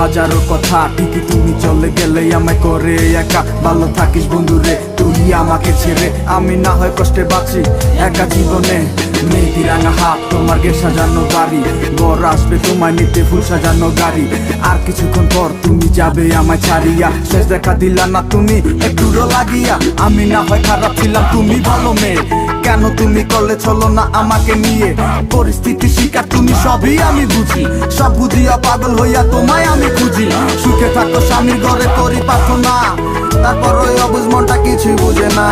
হাজারো কথা, ঠিকই তুমি চলে গেলে আমায় করে একা। ভালো থাকিস বন্ধুরে তুই আমাকে ছেড়ে, আমি না হয় কষ্টে বাঁচি একা জীবনে। মেয়েটি রাঙা হাত, তোমার গে সাজানো বাড়ি, বর আসবে তোমায় নিতে ফুল সাজানো গাড়ি। আর কিছুক্ষণ পর তুমি যাবে আমায় ছাড়িয়া, শেষ দেখা দিলা না তুমি একটুরো লাগিয়া। আমি না হয় খারাপ ছিলাম, তুমি ভালো মেয়ে, কেন তুমি করলে চলো না আমাকে নিয়ে? পরিস্থিতি শিকার তুমি, সবই আমি বুঝি, সব বুঝিয়া পাগল হইয়া তোমায় আমি খুঁজি। সুখে থাকো স্বামীর ঘরে করি প্রার্থনা, তারপর ওই অবুঝ মনটা কিছুই বুঝে না।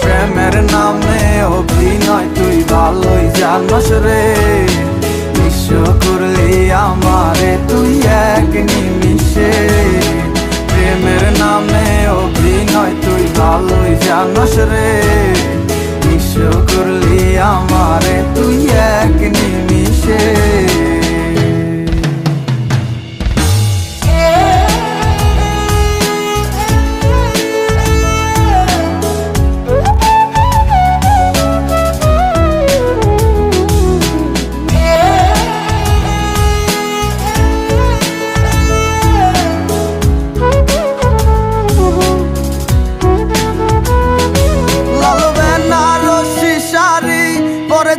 প্রেমের নামে অভিনয় তুই ভালোই জানস রে, বিশ্ব করলি আমারে তুই এক নিমিষে। প্রেমের নামে অভিনয় তুই ভালোই জানস রে, বিশ্ব করলি আমারে তুই এক নিমিষে।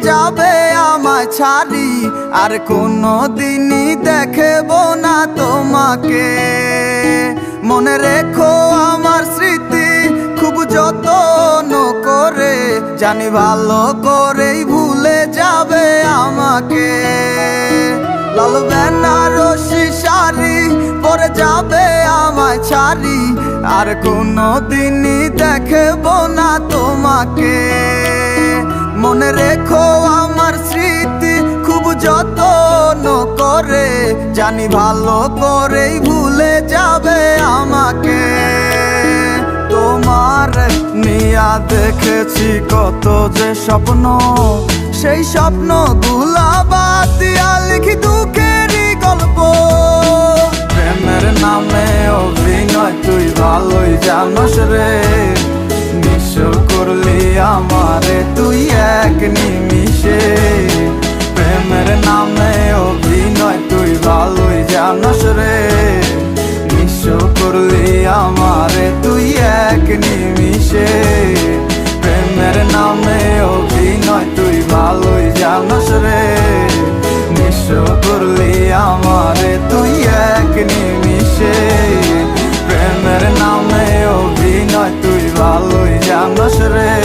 যাবে আমায় ছাড়ি, আর কোনো দিনই দেখব না তোমাকে। মনে রেখো আমার স্মৃতি খুব যত্ন করে, জানি ভালো করেই ভুলে যাবে আমাকে। লাল বেনারসি শাড়ি পরে যাবে আমায় ছাড়ি, আর কোনো দিনই দেখব না তোমাকে। মনে রেখো আমার স্মৃতি খুব যত্ন করে, জানি ভালো করেই ভুলে যাবে আমাকে। তোমার নিয়া দেখেছি কত যে স্বপ্ন, সেই স্বপ্ন গুলা বাদ দিয়া লিখি দুঃখেরই গল্প। প্রেমের নামে অভিনয় তুই ভালোই জানস রে, বিশ্ব করলি আমারে তুই এক নিমিষে। প্রেমের নামে অভিনয় তুই ভালোই জানস রে, বিশ্ব করলি আমারে তুই এক নিমিষে। প্রেমের নামে অভিনয় তুই ভালোই জানস রে, বিশ্ব করলি আমারে তুই এক নিমিষে। প্রেমের নামে অভিনয় তুই ভালোই জানস রে।